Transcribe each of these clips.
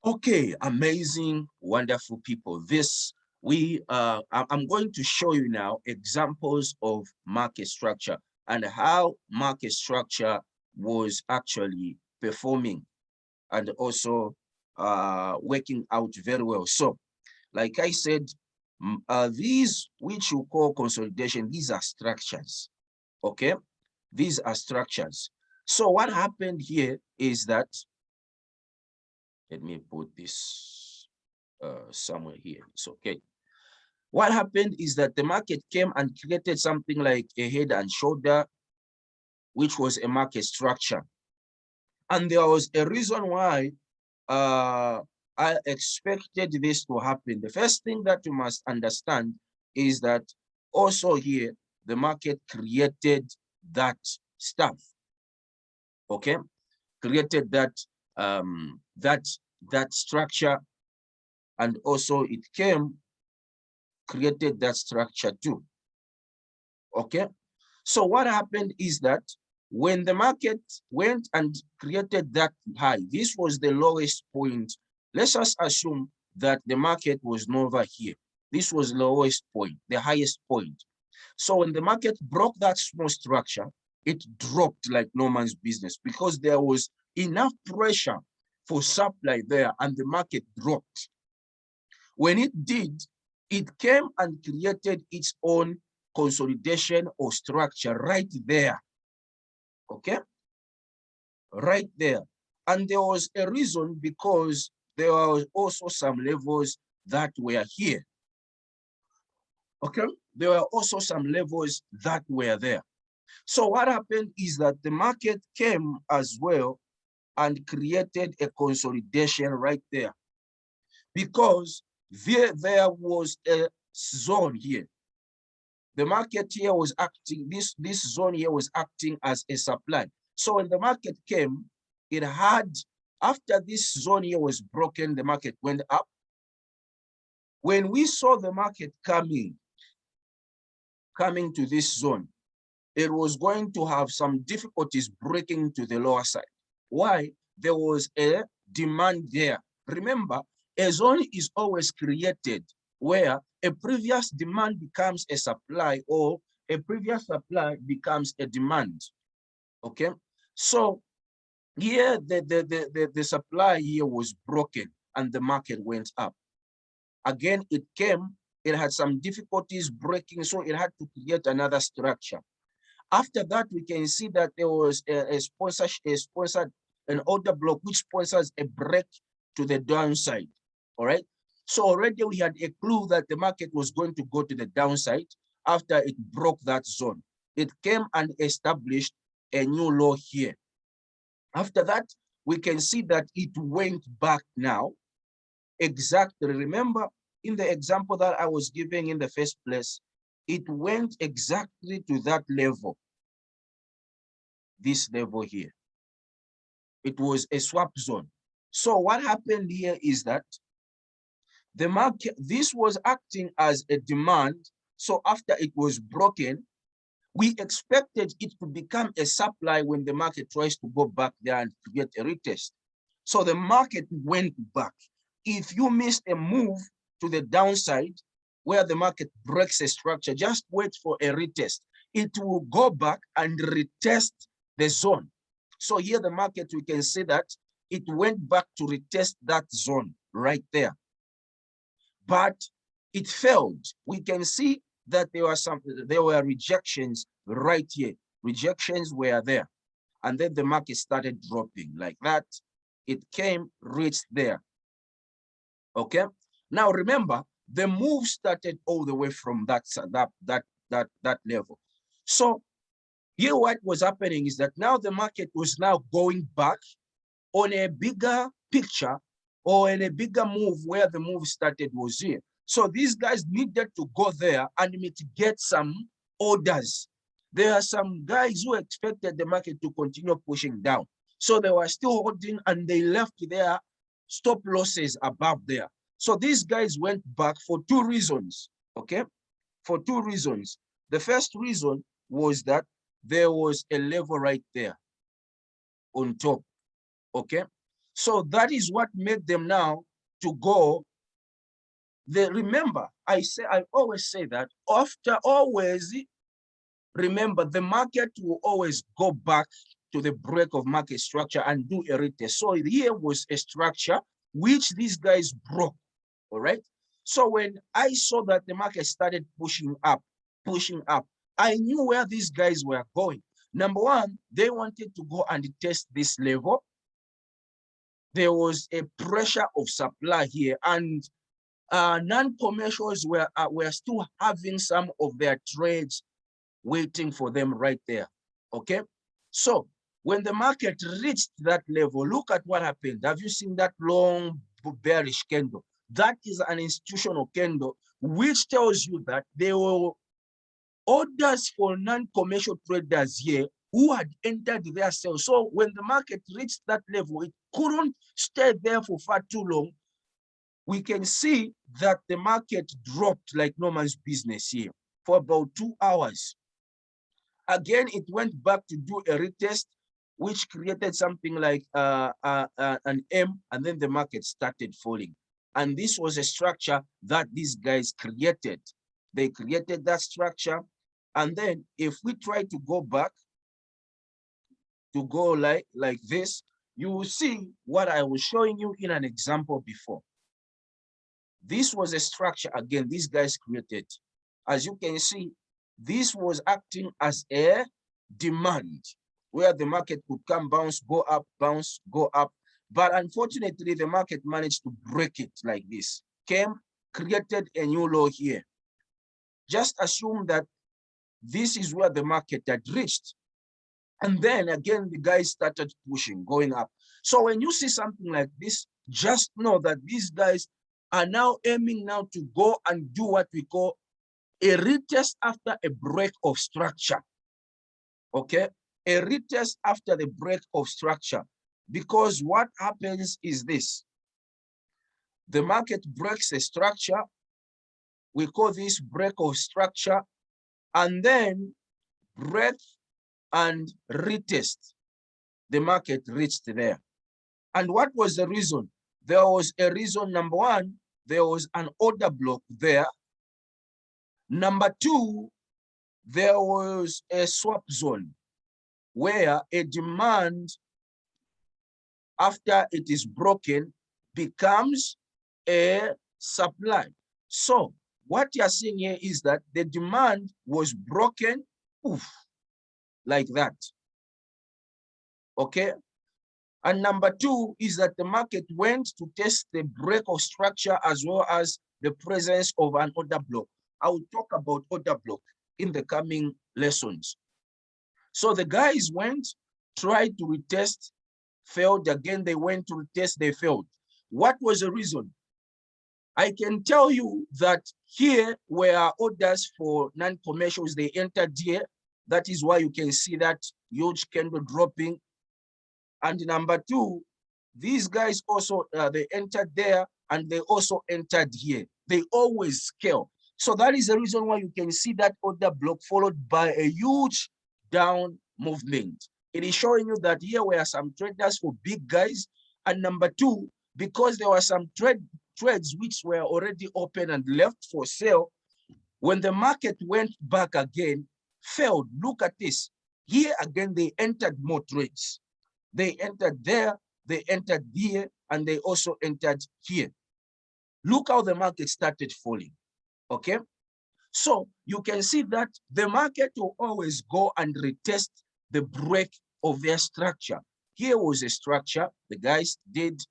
Okay, amazing, wonderful people. I'm going to show you now examples of market structure and how market structure was actually performing and also working out very well. So, like I said, these which you call consolidation, these are structures. Okay, these are structures. So what happened here is that, let me put this somewhere here. It's okay. What happened is that the market came and created something like a head and shoulder, which was a market structure. And there was a reason why I expected this to happen. The first thing that you must understand is that also here, the market created that stuff, okay? Created that structure, and also it created that structure too, okay? So what happened is that when the market went and created that high, this was the lowest point. Let's just assume that the market was over here. This was the lowest point, the highest point. So when the market broke that small structure, it dropped like no man's business because there was enough pressure for supply there and the market dropped. When it did, it came and created its own consolidation or structure right there, okay? Right there. And there was a reason because there was also some levels that were here, okay? There were also some levels that were there. So what happened is that the market came as well and created a consolidation right there because there was a zone here. The market here was acting, this zone here was acting as a supply. So when the market came, it had, after this zone here was broken, the market went up. When we saw the market coming to this zone, it was going to have some difficulties breaking to the lower side. Why? There was a demand there. Remember, a zone is always created where a previous demand becomes a supply or a previous supply becomes a demand, okay? So here, the supply here was broken and the market went up. Again, it came, it had some difficulties breaking, so it had to create another structure. After that, we can see that there was an order block which sponsors a break to the downside, all right? So already we had a clue that the market was going to go to the downside after it broke that zone. It came and established a new low here. After that, we can see that it went back now. Exactly, remember in the example that I was giving in the first place, it went exactly to that level, this level here. It was a swap zone. So what happened here is that the market, this was acting as a demand. So after it was broken, we expected it to become a supply when the market tries to go back there and create a retest. So the market went back. If you missed a move to the downside where the market breaks a structure, just wait for a retest. It will go back and retest the zone. So here the market, we can see that it went back to retest that zone right there. But it failed. We can see that there were rejections right here. Rejections were there. And then the market started dropping like that. It came, reached there. Okay. Now remember, the move started all the way from that level. So here what was happening is that now the market was now going back on a bigger picture or in a bigger move where the move started was here. So these guys needed to go there and mitigate some orders. There are some guys who expected the market to continue pushing down. So they were still holding and they left their stop losses above there. So these guys went back for two reasons, okay? For two reasons. The first reason was that there was a level right there on top, okay? So that is what made them now to go. Remember, I always say that after always remember the market will always go back to the break of market structure and do a retest. So here was a structure which these guys broke. All right. So when I saw that the market started pushing up, I knew where these guys were going. Number one, they wanted to go and test this level. There was a pressure of supply here, and non-commercials were still having some of their trades waiting for them right there. Okay. So when the market reached that level, look at what happened. Have you seen that long bearish candle? That is an institutional candle, which tells you that there were orders for non-commercial traders here who had entered their sales. So when the market reached that level, it couldn't stay there for far too long. We can see that the market dropped like no man's business here for about 2 hours. Again, it went back to do a retest, which created something like an M, and then the market started falling. And this was a structure that these guys created. They created that structure. And then if we try to go back, to go like this, you will see what I was showing you in an example before. This was a structure, again, these guys created. As you can see, this was acting as a demand, where the market could come, bounce, go up, bounce, go up. But unfortunately, the market managed to break it like this. Came, created a new low here. Just assume that this is where the market had reached. And then again, the guys started pushing, going up. So when you see something like this, just know that these guys are now aiming now to go and do what we call a retest after a break of structure. Okay, a retest after the break of structure. Because what happens is this: the market breaks a structure, we call this break of structure, and then break and retest. The market reached there. And what was the reason? There was a reason. Number one, there was an order block there. Number two, there was a swap zone where a demand, after it is broken, becomes a supply. So what you're seeing here is that the demand was broken, poof, like that. Okay. And number two is that the market went to test the break of structure as well as the presence of an order block. I will talk about order block in the coming lessons. So the guys went, tried to retest, failed. Again, they went to retest, they failed. What was the reason? I can tell you that here were orders for non-commercials. They entered here. That is why you can see that huge candle dropping. And number two, these guys also, they entered there and they also entered here. They always scale. So that is the reason why you can see that order block followed by a huge down movement. It is showing you that here were some traders for big guys. And number two, because there were some trades which were already open and left for sale, when the market went back again, failed. Look at this. Here again, they entered more trades. They entered there, they entered here, and they also entered here. Look how the market started falling, okay? So you can see that the market will always go and retest the break of their structure. Here was a structure the guys did.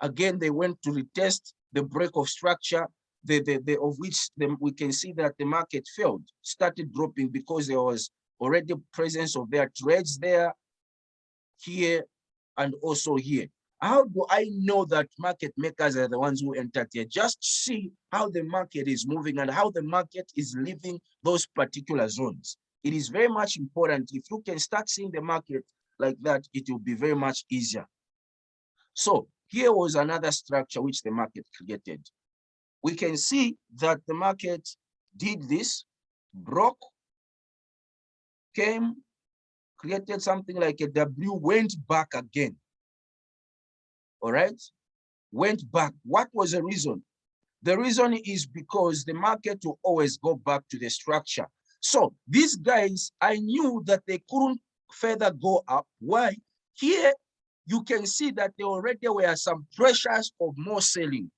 Again, they went to retest the break of structure, of which we can see that the market failed, started dropping because there was already presence of their trades there, here, and also here. How do I know that market makers are the ones who entered here? Just see how the market is moving and how the market is leaving those particular zones. It is very much important. If you can start seeing the market like that, it will be very much easier. So here was another structure which the market created. We can see that the market did this, broke, came, created something like a W, went back again. all right, went back. What was the reason? The reason is because the market will always go back to the structure. So these guys, I knew that they couldn't further go up. Why? Here, you can see that there already were some pressures of more selling.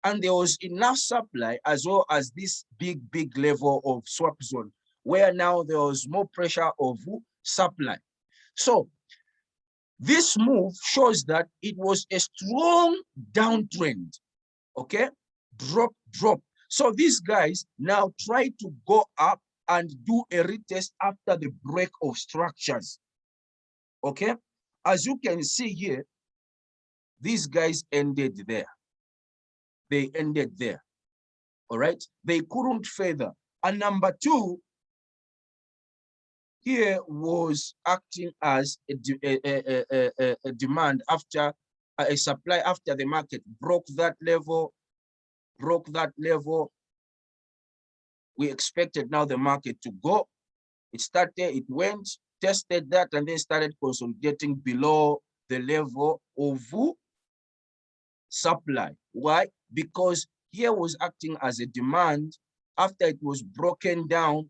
And there was enough supply as well as this big level of swap zone, where now there was more pressure of supply. So this move shows that it was a strong downtrend, okay? Drop. So these guys now try to go up and do a retest after the break of structures, okay? As you can see here, these guys ended there. They ended there, all right? They couldn't further. And number two, here was acting as a demand after a supply after the market broke that level. We expected now the market to go. It started, it went, tested that, and then started consolidating below the level of supply. Why? Because here was acting as a demand. After it was broken down,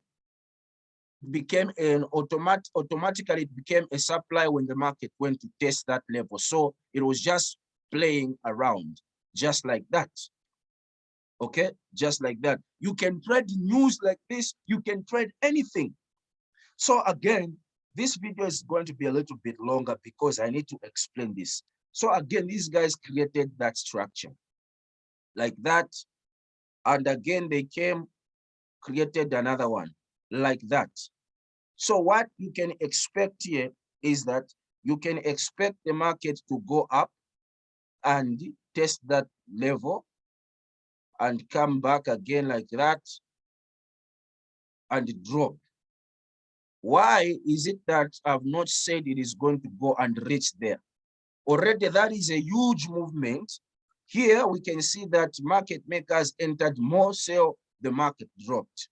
became an automatically it became a supply when the market went to test that level. So it was just playing around, just like that. Okay, just like that. You can trade news like this, you can trade anything. So again, this video is going to be a little bit longer because I need to explain this. So again, these guys created that structure like that. And again, they came, created another one like that. So what you can expect here is that you can expect the market to go up and test that level and come back again like that and drop. Why is it that I've not said it is going to go and reach there? Already that is a huge movement. Here we can see that market makers entered more, so the market dropped.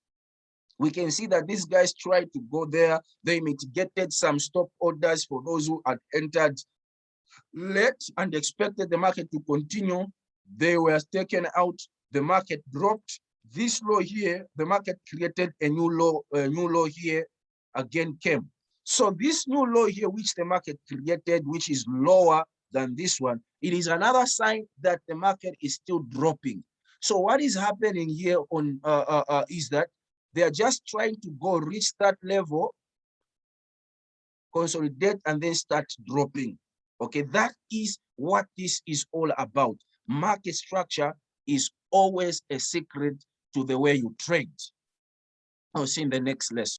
We can see that these guys tried to go there. They mitigated some stop orders for those who had entered late and expected the market to continue. They were taken out. The market dropped. This low here, the market created a new low here, again came. So this new low here, which the market created, which is lower than this one, it is another sign that the market is still dropping. So what is happening here on is that they are just trying to go reach that level, consolidate, and then start dropping. Okay, that is what this is all about. Market structure is always a secret to the way you trade. I'll see you in the next lesson.